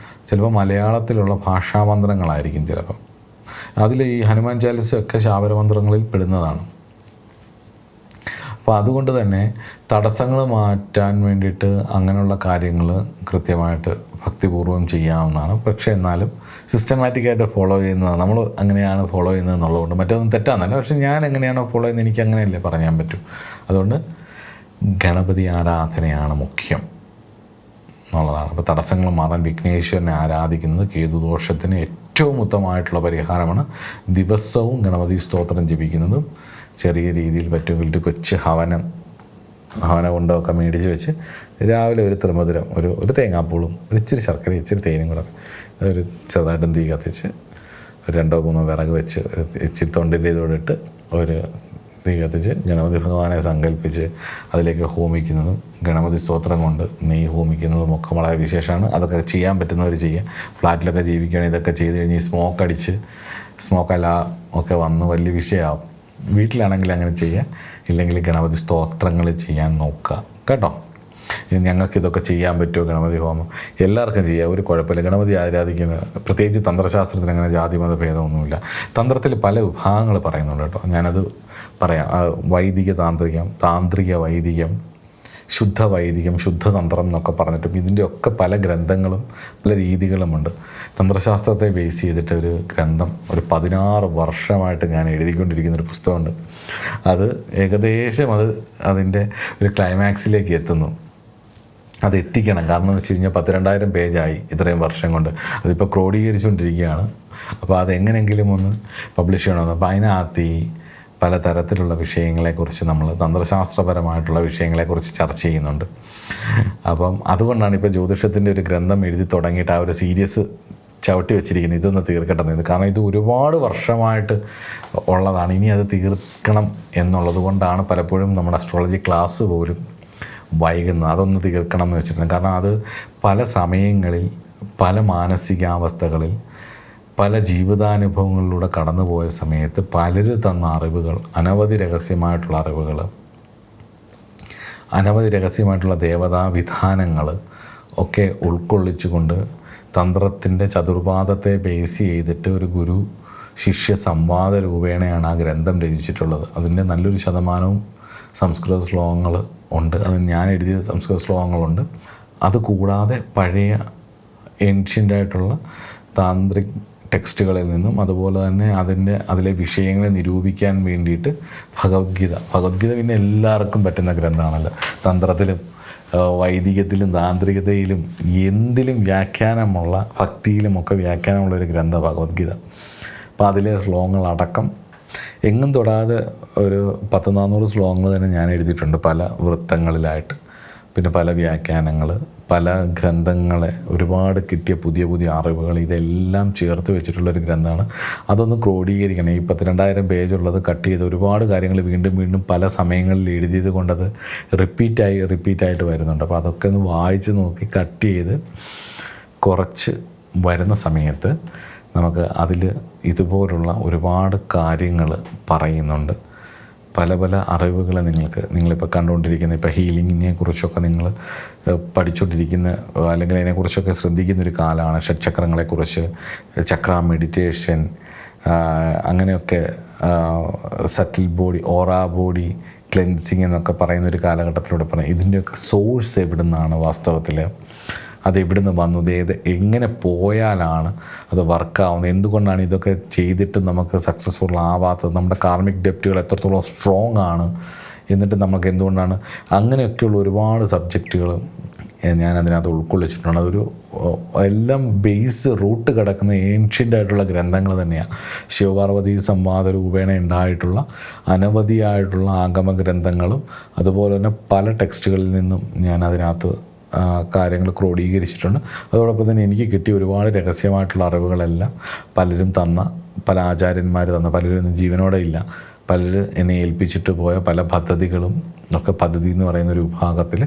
ചിലപ്പോൾ മലയാളത്തിലുള്ള ഭാഷാമന്ത്രങ്ങളായിരിക്കും. ചിലപ്പം അതിൽ ഈ ഹനുമാൻ ചാലിസ ഒക്കെ ശാബരമന്ത്രങ്ങളിൽ പെടുന്നതാണ്. അപ്പോൾ അതുകൊണ്ട് തന്നെ തടസ്സങ്ങൾ മാറ്റാൻ വേണ്ടിയിട്ട് അങ്ങനെയുള്ള കാര്യങ്ങൾ കൃത്യമായിട്ട് ഭക്തിപൂർവ്വം ചെയ്യാവുന്നതാണ്. പക്ഷേ എന്നാലും സിസ്റ്റമാറ്റിക്കായിട്ട് ഫോളോ ചെയ്യുന്നതാണ്. നമ്മൾ അങ്ങനെയാണ് ഫോളോ ചെയ്യുന്നത് എന്നുള്ളതുകൊണ്ട് മറ്റൊന്നും തെറ്റാന്നല്ല. പക്ഷേ ഞാൻ എങ്ങനെയാണോ ഫോളോ ചെയ്യുന്നത് എനിക്ക് അങ്ങനെയല്ലേ പറയാൻ പറ്റൂ. അതുകൊണ്ട് ഗണപതി ആരാധനയാണ് മുഖ്യം എന്നുള്ളതാണ്. അപ്പോൾ തടസ്സങ്ങൾ മാറാൻ വിഘ്നേശ്വരനെ ആരാധിക്കുന്നത് കേതുദോഷത്തിന് ഏറ്റവും ഉത്തമമായിട്ടുള്ള പരിഹാരമാണ്. ദിവസവും ഗണപതി സ്തോത്രം ജപിക്കുന്നതും, ചെറിയ രീതിയിൽ പറ്റുമെങ്കിൽ ഒരു കൊച്ചു ഹവന കൊണ്ടൊക്കെ മേടിച്ച് വെച്ച് രാവിലെ ഒരു ത്രിമധുരം, ഒരു തേങ്ങാപ്പൂളും, ഇച്ചിരി ശർക്കര, ഇച്ചിരി തേനും കൂടെ ഒരു ചെറുതായിട്ടും തീ കത്തിച്ച് 2-3 വിറക് വെച്ച് ഇച്ചിരി തൊണ്ടിൻ്റെ ഇതോടെ ഇട്ട് ഒരു തീ കത്തിച്ച് ഗണപതി ഭഗവാനെ സങ്കല്പിച്ച് അതിലേക്ക് ഹോമിക്കുന്നതും, ഗണപതി സ്തോത്രം കൊണ്ട് നെയ്യ് ഹോമിക്കുന്നതും ഒക്കെ വളരെ വിശേഷമാണ്. അതൊക്കെ ചെയ്യാൻ പറ്റുന്നവർ ചെയ്യുക. ഫ്ലാറ്റിലൊക്കെ ജീവിക്കുകയാണെങ്കിൽ ഇതൊക്കെ ചെയ്ത് കഴിഞ്ഞ് സ്മോക്ക് അടിച്ച് സ്മോക്കല്ല ഒക്കെ വന്ന് വലിയ വിഷയമാവും. വീട്ടിലാണെങ്കിൽ അങ്ങനെ ചെയ്യുക. ഇല്ലെങ്കിൽ ഗണപതി സ്തോത്രങ്ങൾ ചെയ്യാൻ നോക്കുക കേട്ടോ. ഞങ്ങൾക്കിതൊക്കെ ചെയ്യാൻ പറ്റുമോ ഗണപതി ഹോമം? എല്ലാവർക്കും ചെയ്യാം, ഒരു കുഴപ്പമില്ല. ഗണപതി ആരാധിക്കുന്ന, പ്രത്യേകിച്ച് തന്ത്രശാസ്ത്രത്തിന് അങ്ങനെ ജാതിമത ഭേദമൊന്നുമില്ല. തന്ത്രത്തിൽ പല വിഭാഗങ്ങൾ പറയുന്നുണ്ട് കേട്ടോ. ഞാനത് പറയാം. വൈദിക താന്ത്രികം, താന്ത്രിക വൈദികം, ശുദ്ധ വൈദികം, ശുദ്ധതന്ത്രം എന്നൊക്കെ പറഞ്ഞിട്ടും ഇതിൻ്റെയൊക്കെ പല ഗ്രന്ഥങ്ങളും പല രീതികളുമുണ്ട്. തന്ത്രശാസ്ത്രത്തെ ബേസ് ചെയ്തിട്ട് ഒരു ഗ്രന്ഥം ഒരു 16 വർഷമായിട്ട് ഞാൻ എഴുതിക്കൊണ്ടിരിക്കുന്നൊരു പുസ്തകമുണ്ട്. അത് ഏകദേശം അതിൻ്റെ ഒരു ക്ലൈമാക്സിലേക്ക് എത്തുന്നു. അത് എത്തിക്കണം. കാരണം എന്ന് വെച്ച് കഴിഞ്ഞാൽ 12,000 പേജായി ഇത്രയും വർഷം കൊണ്ട്. അതിപ്പോൾ ക്രോഡീകരിച്ചുകൊണ്ടിരിക്കുകയാണ്. അപ്പോൾ അതെങ്ങനെയെങ്കിലും ഒന്ന് പബ്ലിഷ് ചെയ്യണമെന്ന്. അപ്പോൾ അതിനകത്ത് ഈ പലതരത്തിലുള്ള വിഷയങ്ങളെക്കുറിച്ച് നമ്മൾ തന്ത്രശാസ്ത്രപരമായിട്ടുള്ള വിഷയങ്ങളെക്കുറിച്ച് ചർച്ച ചെയ്യുന്നുണ്ട്. അപ്പം അതുകൊണ്ടാണ് ഇപ്പോൾ ജ്യോതിഷത്തിൻ്റെ ഒരു ഗ്രന്ഥം എഴുതി തുടങ്ങിയിട്ട് ആ ഒരു സീരിയസ് ചവിട്ടി വെച്ചിരിക്കുന്നത്. ഇതൊന്ന് തീർക്കട്ടെ. കാരണം ഇത് ഒരുപാട് വർഷമായിട്ട് ഉള്ളതാണ്. ഇനി അത് തീർക്കണം എന്നുള്ളത് കൊണ്ടാണ് പലപ്പോഴും നമ്മുടെ അസ്ട്രോളജി ക്ലാസ് പോലും വൈകുന്നത്. അതൊന്ന് തീർക്കണം എന്ന് വെച്ചിട്ടുണ്ട്. കാരണം അത് പല സമയങ്ങളിൽ, പല മാനസികാവസ്ഥകളിൽ, പല ജീവിതാനുഭവങ്ങളിലൂടെ കടന്നുപോയ സമയത്ത് പലരും തന്ന അറിവുകൾ, അനവധി രഹസ്യമായിട്ടുള്ള അറിവുകൾ, അനവധി രഹസ്യമായിട്ടുള്ള ദേവതാവിധാനങ്ങൾ ഒക്കെ ഉൾക്കൊള്ളിച്ചുകൊണ്ട് തന്ത്രത്തിൻ്റെ ചതുർപാദത്തെ ബേസ് ചെയ്തിട്ട് ഒരു ഗുരു ശിഷ്യ സംവാദ രൂപേണയാണ് ആ ഗ്രന്ഥം രചിച്ചിട്ടുള്ളത്. അതിൻ്റെ നല്ലൊരു ശതമാനവും സംസ്കൃത ശ്ലോകങ്ങൾ ഉണ്ട്. അത് ഞാൻ എഴുതിയ സംസ്കൃത ശ്ലോകങ്ങളുണ്ട്. അതുകൂടാതെ പഴയ ഏൻഷ്യൻ്റായിട്ടുള്ള ടെക്സ്റ്റുകളിൽ നിന്നും അതുപോലെ തന്നെ അതിലെ വിഷയങ്ങളെ നിരൂപിക്കാൻ വേണ്ടിയിട്ട് ഭഗവത്ഗീത പിന്നെ എല്ലാവർക്കും പറ്റുന്ന ഗ്രന്ഥമാണല്ലോ. തന്ത്രത്തിലും വൈദികത്തിലും താന്ത്രികതയിലും എന്തിലും വ്യാഖ്യാനമുള്ള, ഭക്തിയിലുമൊക്കെ വ്യാഖ്യാനമുള്ളൊരു ഗ്രന്ഥം ഭഗവത്ഗീത. അപ്പോൾ അതിലെ ശ്ലോകങ്ങളടക്കം എങ്ങും തൊടാതെ ഒരു 100-400 ശ്ലോകങ്ങൾ തന്നെ ഞാൻ എഴുതിയിട്ടുണ്ട് പല വൃത്തങ്ങളിലായിട്ട്. പിന്നെ പല വ്യാഖ്യാനങ്ങൾ, പല ഗ്രന്ഥങ്ങളെ ഒരുപാട് കിട്ടിയ പുതിയ പുതിയ അറിവുകൾ ഇതെല്ലാം ചേർത്ത് വെച്ചിട്ടുള്ളൊരു ഗ്രന്ഥമാണ്. അതൊന്ന് ക്രോഡീകരിക്കണം. ഈ 32,000 പേജുള്ളത് കട്ട് ചെയ്ത് ഒരുപാട് കാര്യങ്ങൾ വീണ്ടും വീണ്ടും പല സമയങ്ങളിൽ എഴുതിയത് കൊണ്ടത് റിപ്പീറ്റായിട്ട് വരുന്നുണ്ട്. അപ്പോൾ അതൊക്കെ ഒന്ന് വായിച്ച് നോക്കി കട്ട് ചെയ്ത് കുറച്ച് വരുന്ന സമയത്ത് നമുക്ക് അതിൽ ഇതുപോലുള്ള ഒരുപാട് കാര്യങ്ങൾ പറയുന്നുണ്ട്. പല പല അറിവുകൾ നിങ്ങളിപ്പോൾ കണ്ടുകൊണ്ടിരിക്കുന്ന, ഇപ്പോൾ ഹീലിങ്ങിനെ കുറിച്ചൊക്കെ നിങ്ങൾ പഠിച്ചുകൊണ്ടിരിക്കുന്ന അല്ലെങ്കിൽ അതിനെക്കുറിച്ചൊക്കെ ശ്രദ്ധിക്കുന്നൊരു കാലമാണ്. ഷഡ്ചക്രങ്ങളെക്കുറിച്ച്, ചക്ര മെഡിറ്റേഷൻ, അങ്ങനെയൊക്കെ സറ്റിൽ ബോഡി, ഓറാ ബോഡി ക്ലെൻസിങ് എന്നൊക്കെ പറയുന്നൊരു കാലഘട്ടത്തിലൂടെ പറയാം. ഇതിൻ്റെയൊക്കെ സോഴ്സ് എവിടെ നിന്നാണ് വാസ്തവത്തിൽ, അത് എവിടെ നിന്ന് വന്നു, എങ്ങനെ പോയാലാണ് അത് വർക്കാവുന്നത്, എന്തുകൊണ്ടാണ് ഇതൊക്കെ ചെയ്തിട്ട് നമുക്ക് സക്സസ്ഫുൾ ആവാത്തത്, നമ്മുടെ കാർമിക് ഡെപ്റ്റുകൾ എത്രത്തോളം സ്ട്രോങ് ആണ്, എന്നിട്ട് നമുക്ക് എന്തുകൊണ്ടാണ്, അങ്ങനെയൊക്കെയുള്ള ഒരുപാട് സബ്ജക്റ്റുകൾ ഞാൻ അതിനകത്ത് ഉൾക്കൊള്ളിച്ചിട്ടുണ്ട്. അതൊരു എല്ലാം ബേസ് റൂട്ട് കിടക്കുന്ന ഏൻഷ്യൻ്റ് ഗ്രന്ഥങ്ങൾ തന്നെയാണ്. ശിവപാർവതി സംവാദ രൂപേണ ഉണ്ടായിട്ടുള്ള അനവധിയായിട്ടുള്ള ആഗമ ഗ്രന്ഥങ്ങളും അതുപോലെ തന്നെ പല ടെക്സ്റ്റുകളിൽ നിന്നും ഞാൻ അതിനകത്ത് കാര്യങ്ങൾ ക്രോഡീകരിച്ചിട്ടുണ്ട്. അതോടൊപ്പം തന്നെ എനിക്ക് കിട്ടിയ ഒരുപാട് രഹസ്യമായിട്ടുള്ള അറിവുകളെല്ലാം പലരും തന്ന, പല ആചാര്യന്മാർ തന്ന, പലരും ഇന്ന് ജീവനോടെ ഇല്ല, പലരും എന്നെ ഏൽപ്പിച്ചിട്ട് പോയ പല പദ്ധതികളും ഒക്കെ പദ്ധതി എന്ന് പറയുന്ന ഒരു വിഭാഗത്തിൽ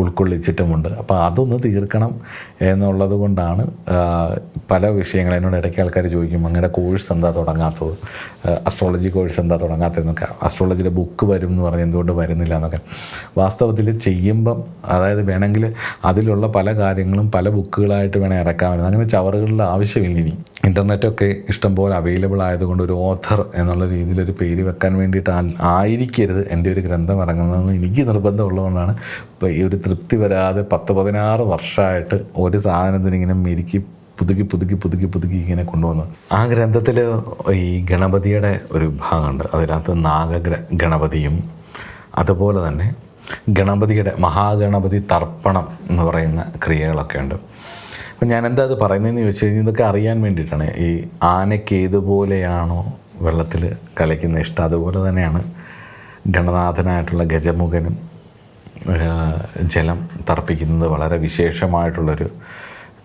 ഉൾക്കൊള്ളിച്ചിട്ടുമുണ്ട്. അപ്പോൾ അതൊന്ന് തീർക്കണം എന്നുള്ളത് കൊണ്ടാണ് പല വിഷയങ്ങൾ എന്നോട് ഇടയ്ക്ക് ആൾക്കാർ ചോദിക്കും, അങ്ങയുടെ കോഴ്സ് എന്താ തുടങ്ങാത്തത്, അസ്ട്രോളജി കോഴ്സ് എന്താ തുടങ്ങാത്തതെന്നൊക്കെ, അസ്ട്രോളജിയുടെ ബുക്ക് വരും എന്ന് പറഞ്ഞ് എന്തുകൊണ്ട് വരുന്നില്ല എന്നൊക്കെ. വാസ്തവത്തിൽ ചെയ്യുമ്പം, അതായത് വേണമെങ്കിൽ അതിലുള്ള പല കാര്യങ്ങളും പല ബുക്കുകളായിട്ട് വേണം ഇറക്കാമെന്ന്, അങ്ങനെ ചവറുകളുടെ ആവശ്യമില്ല. ഇനി ഇൻ്റർനെറ്റൊക്കെ ഇഷ്ടംപോലെ അവൈലബിൾ ആയതുകൊണ്ട് ഒരു ഓഥർ എന്നുള്ള രീതിയിലൊരു പേര് വെക്കാൻ വേണ്ടിയിട്ട് ആയിരിക്കരുത് എൻ്റെ ഒരു ഗ്രന്ഥം ഇറങ്ങുന്നതെന്ന് എനിക്ക് നിർബന്ധമുള്ളതുകൊണ്ടാണ് ഇപ്പോൾ ഈ ഒരു തൃപ്തി വരാതെ 10-16 വർഷമായിട്ട് ഒരു സാധനത്തിന് ഇങ്ങനെ മെരുക്കി പുതുക്കി ഇങ്ങനെ കൊണ്ടുവന്നത്. ആ ഗ്രന്ഥത്തിൽ ഈ ഗണപതിയുടെ ഒരു ഭാഗമുണ്ട്. അതിനകത്ത് ഗണപതിയും അതുപോലെ തന്നെ ഗണപതിയുടെ മഹാഗണപതി തർപ്പണം എന്ന് പറയുന്ന ക്രിയകളൊക്കെ ഉണ്ട്. അപ്പം ഞാനെന്താ അത് പറയുന്നതെന്ന് ചോദിച്ചു കഴിഞ്ഞാൽ ഇതൊക്കെ അറിയാൻ വേണ്ടിയിട്ടാണ്. ഈ ആനയ്ക്ക് ഏതുപോലെയാണോ വെള്ളത്തിൽ കളിക്കുന്ന ഇഷ്ടം, അതുപോലെ തന്നെയാണ് ഗണനാഥനായിട്ടുള്ള ഗജമുഖനും ജലം തർപ്പിക്കുന്നത് വളരെ വിശേഷമായിട്ടുള്ളൊരു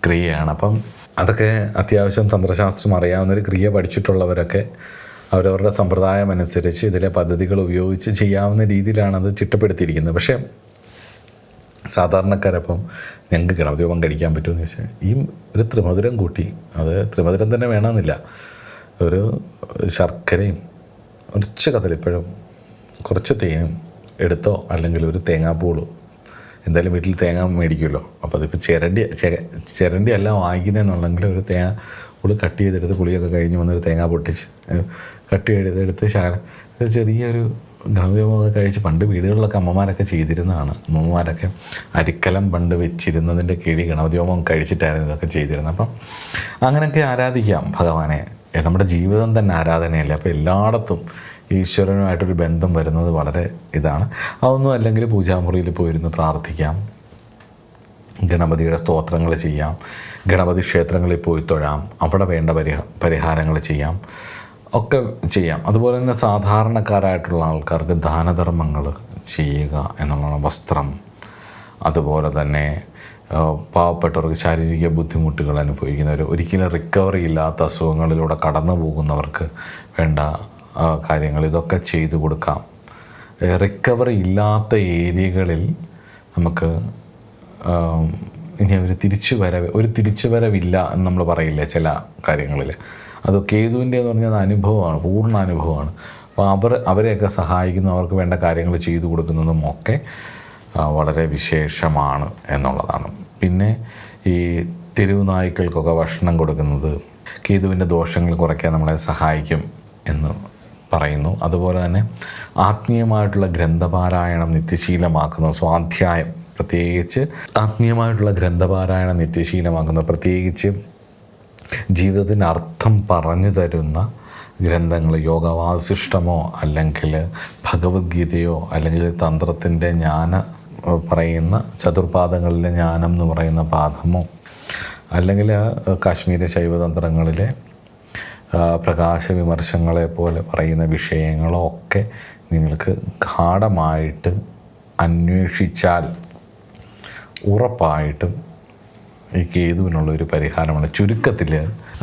ക്രിയയാണ്. അപ്പം അതൊക്കെ അത്യാവശ്യം തന്ത്രശാസ്ത്രം അറിയാവുന്നൊരു ക്രിയ പഠിച്ചിട്ടുള്ളവരൊക്കെ അവരവരുടെ സമ്പ്രദായം അനുസരിച്ച് ഇതിലെ പദ്ധതികൾ ഉപയോഗിച്ച് ചെയ്യാവുന്ന രീതിയിലാണത് ചിട്ടപ്പെടുത്തിയിരിക്കുന്നത്. പക്ഷേ സാധാരണക്കാരപ്പം ഞങ്ങൾക്ക് ഗണപതി ഹോമം കഴിക്കാൻ പറ്റുമെന്ന് ചോദിച്ചാൽ ഈ ഒരു ത്രിമധുരം കൂട്ടി, അത് ത്രിമധുരം തന്നെ വേണമെന്നില്ല, ഒരു ശർക്കരയും കുറച്ച് കദളിപ്പഴം കുറച്ച് തേനും എടുത്തോ, അല്ലെങ്കിൽ ഒരു തേങ്ങാപ്പൂളും, എന്തായാലും വീട്ടിൽ തേങ്ങ മേടിക്കുമല്ലോ, അപ്പോൾ അതിപ്പോൾ ചിരണ്ടി അല്ല വാങ്ങിക്കുന്നതെന്നുണ്ടെങ്കിൽ ഒരു തേങ്ങാപ്പൂള് കട്ട് ചെയ്തെടുത്ത് പുളിയൊക്കെ കഴിഞ്ഞ് വന്നൊരു തേങ്ങ പൊട്ടിച്ച് കട്ട് ചെയ്തെടുത്ത് ചെറിയൊരു ഗണപതി ഹോമമൊക്കെ കഴിച്ച് പണ്ട് വീടുകളിലൊക്കെ അമ്മമാരൊക്കെ ചെയ്തിരുന്നതാണ്. അമ്മമാരൊക്കെ അരിക്കലം പണ്ട് വെച്ചിരുന്നതിൻ്റെ കീഴിൽ ഗണപതി ഹോമം കഴിച്ചിട്ടായിരുന്നു ഇതൊക്കെ ചെയ്തിരുന്നത്. അപ്പം അങ്ങനെയൊക്കെ ആരാധിക്കാം ഭഗവാനെ. നമ്മുടെ ജീവിതം തന്നെ ആരാധനയല്ലേ. അപ്പോൾ എല്ലായിടത്തും ഈശ്വരനുമായിട്ടൊരു ബന്ധം വരുന്നത് വളരെ ഇതാണ്. അതൊന്നും അല്ലെങ്കിൽ പൂജാമുറിയിൽ പോയിരുന്ന് പ്രാർത്ഥിക്കാം, ഗണപതിയുടെ സ്തോത്രങ്ങൾ ചെയ്യാം, ഗണപതി ക്ഷേത്രങ്ങളിൽ പോയി തൊഴാം, അവിടെ വേണ്ട പരിഹാരങ്ങൾ ചെയ്യാം, ഒക്കെ ചെയ്യാം. അതുപോലെ തന്നെ സാധാരണക്കാരായിട്ടുള്ള ആൾക്കാർക്ക് ദാനധർമ്മങ്ങൾ ചെയ്യുക എന്നുള്ളതാണ്. വസ്ത്രം, അതുപോലെ തന്നെ പാവപ്പെട്ടവർക്ക് ശാരീരിക ബുദ്ധിമുട്ടുകൾ അനുഭവിക്കുന്നവർ, ഒരിക്കലും റിക്കവറി ഇല്ലാത്ത അസുഖങ്ങളിലൂടെ കടന്നു പോകുന്നവർക്ക് വേണ്ട കാര്യങ്ങൾ ഇതൊക്കെ ചെയ്തു കൊടുക്കാം. റിക്കവറി ഇല്ലാത്ത ഏരിയകളിൽ നമുക്ക് ഇനി ഒരു തിരിച്ചുവരവില്ല എന്ന് നമ്മൾ പറയില്ലേ ചില കാര്യങ്ങളിൽ, അത് കേതുവിൻ്റെ എന്ന് പറഞ്ഞാൽ അനുഭവമാണ്, പൂർണ്ണ അനുഭവമാണ്. അപ്പോൾ അവരെയൊക്കെ സഹായിക്കുന്നു, അവർക്ക് വേണ്ട കാര്യങ്ങൾ ചെയ്തു കൊടുക്കുന്നതും ഒക്കെ വളരെ വിശേഷമാണ് എന്നുള്ളതാണ്. പിന്നെ ഈ തെരുവ് നായ്ക്കൾക്കൊക്കെ ഭക്ഷണം കൊടുക്കുന്നത് കേതുവിൻ്റെ ദോഷങ്ങൾ കുറയ്ക്കാൻ നമ്മളെ സഹായിക്കും എന്ന് പറയുന്നു. അതുപോലെ തന്നെ ആത്മീയമായിട്ടുള്ള ഗ്രന്ഥപാരായണം നിത്യശീലമാക്കുന്ന സ്വാധ്യായം, പ്രത്യേകിച്ച് ആത്മീയമായിട്ടുള്ള ഗ്രന്ഥപാരായണം നിത്യശീലമാക്കുന്ന, പ്രത്യേകിച്ച് ജീവിതത്തിന് അർത്ഥം പറഞ്ഞു തരുന്ന ഗ്രന്ഥങ്ങൾ, യോഗവാസിഷ്ടമോ അല്ലെങ്കിൽ ഭഗവത്ഗീതയോ അല്ലെങ്കിൽ തന്ത്രത്തിൻ്റെ പറയുന്ന ചതുർപാദങ്ങളിലെ ജ്ഞാനം എന്ന് പറയുന്ന പാഠമോ അല്ലെങ്കിൽ കാശ്മീരി ശൈവതന്ത്രങ്ങളിലെ പ്രകാശ വിമർശങ്ങളെ പോലെ പറയുന്ന വിഷയങ്ങളോ ഒക്കെ നിങ്ങൾക്ക് ഗാഢമായിട്ട് അന്വേഷിച്ചാൽ ഉറപ്പായിട്ടും ഈ കേതുവിനുള്ളൊരു പരിഹാരമാണ്. ചുരുക്കത്തിൽ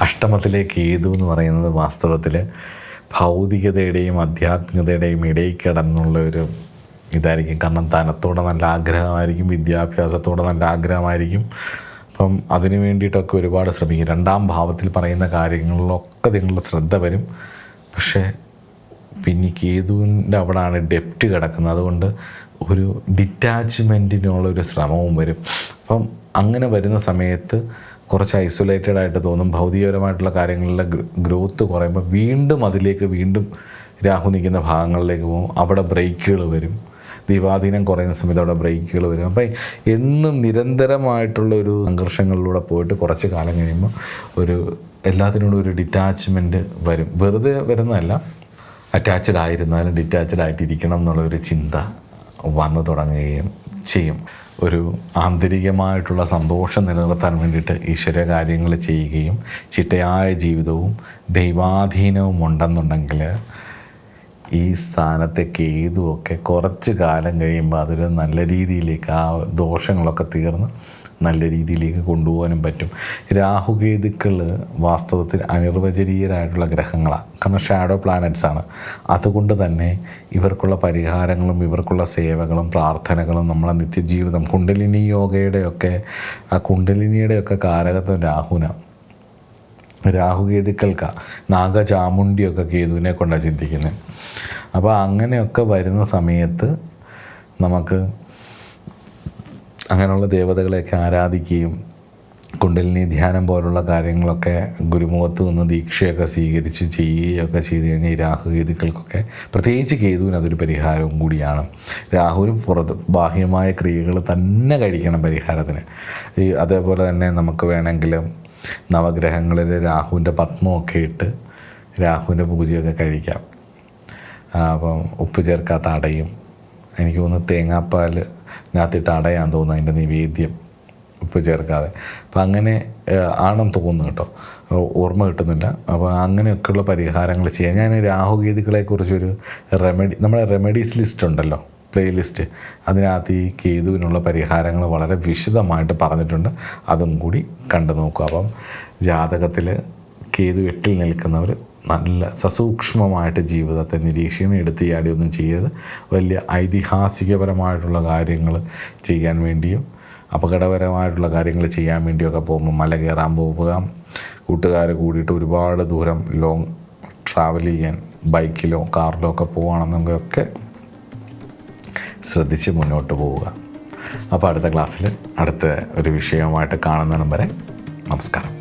അഷ്ടമത്തിലെ കേതു എന്ന് പറയുന്നത് വാസ്തവത്തിൽ ഭൗതികതയുടെയും ആധ്യാത്മികതയുടെയും ഇടയിൽ കിടന്നുള്ളൊരു ഇതായിരിക്കും. കാരണം ധനത്തോടെ നല്ല ആഗ്രഹമായിരിക്കും, വിദ്യാഭ്യാസത്തോടെ നല്ല ആഗ്രഹമായിരിക്കും. അപ്പം അതിന് വേണ്ടിയിട്ടൊക്കെ ഒരുപാട് ശ്രമിക്കും. 2ാം ഭാവത്തിൽ പറയുന്ന കാര്യങ്ങളിലൊക്കെ നിങ്ങളുടെ ശ്രദ്ധ വരും. പക്ഷേ പിന്നെ കേതുവിൻ്റെ അവിടെയാണ് ഡെപ്റ്റ് കിടക്കുന്നത്. അതുകൊണ്ട് ഒരു ഡിറ്റാച്ച്മെൻറ്റിനുള്ളൊരു ശ്രമവും വരും. അപ്പം അങ്ങനെ വരുന്ന സമയത്ത് കുറച്ച് ഐസൊലേറ്റഡ് ആയിട്ട് തോന്നും. ഭൗതികപരമായിട്ടുള്ള കാര്യങ്ങളിലെ ഗ്രോത്ത് കുറയുമ്പോൾ വീണ്ടും രാഹു നിൽക്കുന്ന ഭാഗങ്ങളിലേക്ക് പോകും. അവിടെ ബ്രേക്കുകൾ വരും. ദൈവാധീനം കുറയുന്ന സമയത്ത് അവിടെ ബ്രേക്കുകൾ വരും. അപ്പം എന്നും നിരന്തരമായിട്ടുള്ള ഒരു സംഘർഷങ്ങളിലൂടെ പോയിട്ട് കുറച്ച് കാലം കഴിയുമ്പോൾ എല്ലാത്തിനോടും ഒരു ഡിറ്റാച്ച്മെൻറ്റ് വരും. വെറുതെ വരുന്നതല്ല, അറ്റാച്ച്ഡ് ആയിരുന്നാലും ഡിറ്റാച്ച്ഡ് ആയിട്ടിരിക്കണം എന്നുള്ളൊരു ചിന്ത വന്നു തുടങ്ങുകയും ചെയ്യും. ഒരു ആന്തരികമായിട്ടുള്ള സന്തോഷം നിലനിർത്താൻ വേണ്ടിയിട്ട് ഈശ്വര കാര്യങ്ങൾ ചെയ്യുകയും ചിട്ടയായ ജീവിതവും ദൈവാധീനവും ഉണ്ടെന്നുണ്ടെങ്കിൽ ഈ സ്ഥാനത്തെ കേതുവൊക്കെ കുറച്ച് കാലം കഴിയുമ്പോൾ അതൊരു നല്ല രീതിയിലേക്ക് ആ ദോഷങ്ങളൊക്കെ തീർന്ന് നല്ല രീതിയിലേക്ക് കൊണ്ടുപോകാനും പറ്റും. രാഹുകേതുക്കൾ വാസ്തവത്തിൽ അനിർവചനീയരായിട്ടുള്ള ഗ്രഹങ്ങളാണ്. കാരണം ഷാഡോ പ്ലാനറ്റ്സാണ്. അതുകൊണ്ട് തന്നെ ഇവർക്കുള്ള പരിഹാരങ്ങളും ഇവർക്കുള്ള സേവകളും പ്രാർത്ഥനകളും നമ്മളെ നിത്യജീവിതം കുണ്ടലിനി കുണ്ടലിനിയുടെയൊക്കെ കാരകത്വം രാഹുവിനാണ്. രാഹുകേതുക്കൾക്കാണ്. നാഗചാമുണ്ടിയൊക്കെ കേതുവിനെ കൊണ്ടാണ് ചിന്തിക്കുന്നത്. അപ്പോൾ അങ്ങനെയൊക്കെ വരുന്ന സമയത്ത് നമുക്ക് അങ്ങനെയുള്ള ദേവതകളെയൊക്കെ ആരാധിക്കുകയും കുണ്ടലിനി ധ്യാനം പോലുള്ള കാര്യങ്ങളൊക്കെ ഗുരുമുഖത്ത് നിന്ന് ദീക്ഷയൊക്കെ സ്വീകരിച്ച് ചെയ്യുകയൊക്കെ ചെയ്ത് കഴിഞ്ഞാൽ ഈ രാഹുകേതുക്കൾക്കൊക്കെ, പ്രത്യേകിച്ച് കേതുവിന് അതൊരു പരിഹാരവും കൂടിയാണ്. രാഹുവിന് ബാഹ്യമായ ക്രിയകൾ തന്നെ കഴിക്കണം പരിഹാരത്തിന്. അതേപോലെ തന്നെ നമുക്ക് വേണമെങ്കിൽ നവഗ്രഹങ്ങളിൽ രാഹുവിൻ്റെ പത്മമൊക്കെ ഇട്ട് രാഹുവിൻ്റെ പൂജയൊക്കെ കഴിക്കാം. അപ്പം ഉപ്പ് ചേർക്കാത്ത അടയും, എനിക്ക് തോന്നുന്നു തേങ്ങാപ്പാലിനകത്തിട്ട് അടയാൻ തോന്നുന്നു അതിൻ്റെ നിവേദ്യം, ഉപ്പ് ചേർക്കാതെ. അപ്പം അങ്ങനെ ആണെന്ന് തോന്നുന്നു കേട്ടോ, ഓർമ്മ കിട്ടുന്നില്ല. അപ്പോൾ അങ്ങനെയൊക്കെയുള്ള പരിഹാരങ്ങൾ ചെയ്യാം. ഞാൻ രാഹുകേതുക്കളെക്കുറിച്ചൊരു നമ്മുടെ റെമഡീസ് ലിസ്റ്റ് ഉണ്ടല്ലോ, പ്ലേലിസ്റ്റ്, അതിനകത്ത് ഈ കേതുവിനുള്ള പരിഹാരങ്ങൾ വളരെ വിശദമായിട്ട് പറഞ്ഞിട്ടുണ്ട്. അതും കൂടി കണ്ടു നോക്കുക. അപ്പം ജാതകത്തിൽ കേതു 8-ൽ നിൽക്കുന്നവർ നല്ല സസൂക്ഷ്മമായിട്ട് ജീവിതത്തെ നിരീക്ഷിക്കണം. എടുത്തിയാടിയൊന്നും ചെയ്യരുത്. വലിയ ഐതിഹാസികപരമായിട്ടുള്ള കാര്യങ്ങൾ ചെയ്യാൻ വേണ്ടിയും അപകടപരമായിട്ടുള്ള കാര്യങ്ങൾ ചെയ്യാൻ വേണ്ടിയൊക്കെ പോകുമ്പോൾ മല കയറാൻ പോവുക, കൂട്ടുകാർ കൂടിയിട്ട് ഒരുപാട് ദൂരം ലോങ് ട്രാവൽ ചെയ്യാൻ ബൈക്കിലോ കാറിലോ ഒക്കെ പോവുകയാണെന്നൊക്കെ ശ്രദ്ധിച്ച് മുന്നോട്ട് പോവുക. അപ്പോൾ അടുത്ത ക്ലാസ്സിൽ അടുത്ത ഒരു വിഷയവുമായിട്ട് കാണുന്നതിനും വരെ നമസ്കാരം.